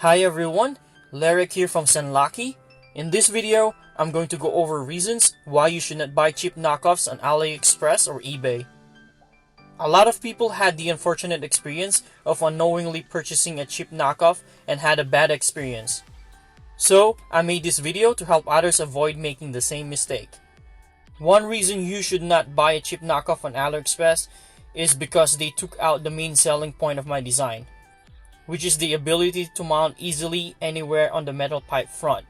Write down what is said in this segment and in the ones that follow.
Hi everyone, Larek here from Sanlaki. In this video, I'm going to go over reasons why you should not buy cheap knockoffs on Aliexpress or eBay. A lot of people had the unfortunate experience of unknowingly purchasing a cheap knockoff and had a bad experience. So, I made this video to help others avoid making the same mistake. One reason you should not buy a cheap knockoff on Aliexpress is because they took out the main selling point of my design, which is the ability to mount easily anywhere on the metal pipe front.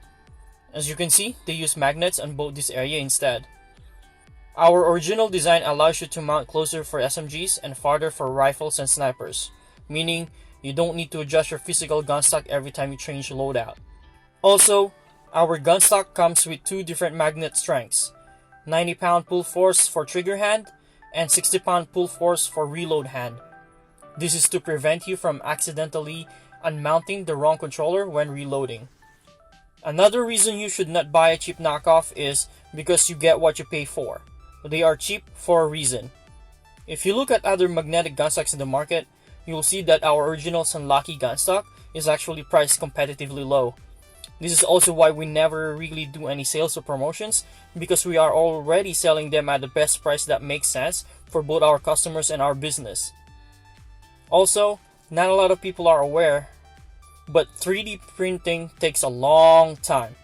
As you can see, they use magnets on both this area instead. Our original design allows you to mount closer for SMGs and farther for rifles and snipers, meaning you don't need to adjust your physical gun stock every time you change loadout. Also, our gun stock comes with two different magnet strengths, 90-pound pull force for trigger hand and 60-pound pull force for reload hand. This is to prevent you from accidentally unmounting the wrong controller when reloading. Another reason you should not buy a cheap knockoff is because you get what you pay for. They are cheap for a reason. If you look at other magnetic gun stocks in the market, you will see that our original Sanlaki gun stock is actually priced competitively low. This is also why we never really do any sales or promotions, because we are already selling them at the best price that makes sense for both our customers and our business. Also, not a lot of people are aware, but 3D printing takes a long time.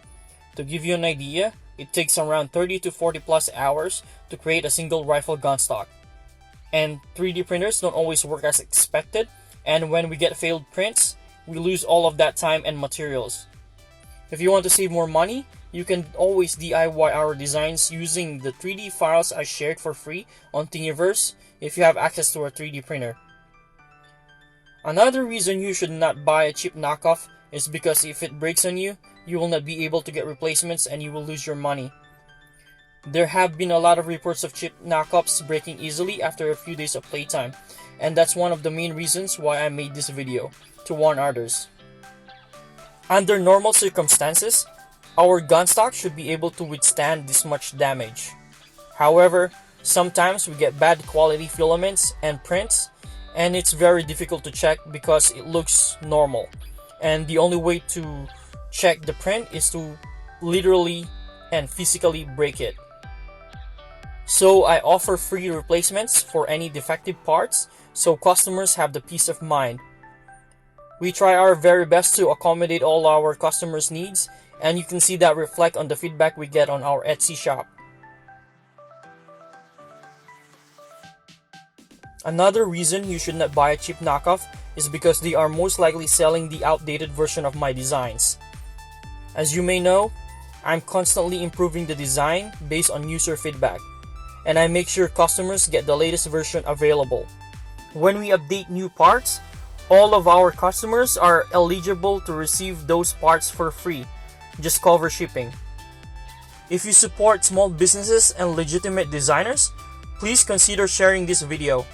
To give you an idea, it takes around 30 to 40 plus hours to create a single rifle gun stock. And 3D printers don't always work as expected, and when we get failed prints, we lose all of that time and materials. If you want to save more money, you can always DIY our designs using the 3D files I shared for free on Thingiverse if you have access to a 3D printer. Another reason you should not buy a cheap knockoff is because if it breaks on you, you will not be able to get replacements and you will lose your money. There have been a lot of reports of cheap knockoffs breaking easily after a few days of playtime, and that's one of the main reasons why I made this video, to warn others. Under normal circumstances, our gun stock should be able to withstand this much damage. However, sometimes we get bad quality filaments and prints, and it's very difficult to check because it looks normal. And the only way to check the print is to literally and physically break it. So I offer free replacements for any defective parts so customers have the peace of mind. We try our very best to accommodate all our customers' needs, and you can see that reflect on the feedback we get on our Etsy shop. Another reason you should not buy a cheap knockoff is because they are most likely selling the outdated version of my designs. As you may know, I'm constantly improving the design based on user feedback, and I make sure customers get the latest version available. When we update new parts, all of our customers are eligible to receive those parts for free. Just cover shipping. If you support small businesses and legitimate designers, please consider sharing this video.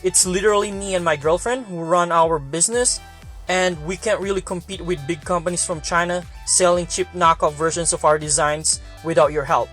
It's literally me and my girlfriend who run our business, and we can't really compete with big companies from China selling cheap knockoff versions of our designs without your help.